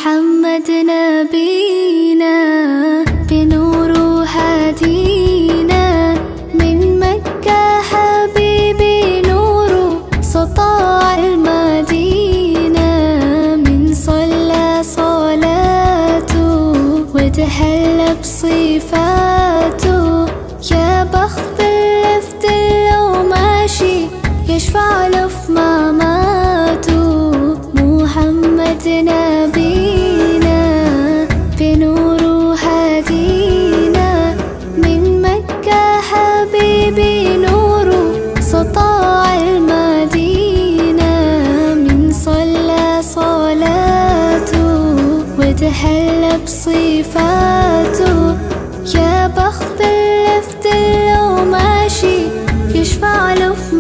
محمد نبينا بنور هدينا من مكة حبيبي نور سطاع المدينة من صلى صلاته وتحلى بصفاته يا بخت اللفت لو ماشي يشفع له في مماته محمد نبينا بنور هدينا من مكة حبيبي نور سطاع المدينة من صلى صلاته وتحلى بصفاته يا بخت اللفت لو ماشي يشفع له في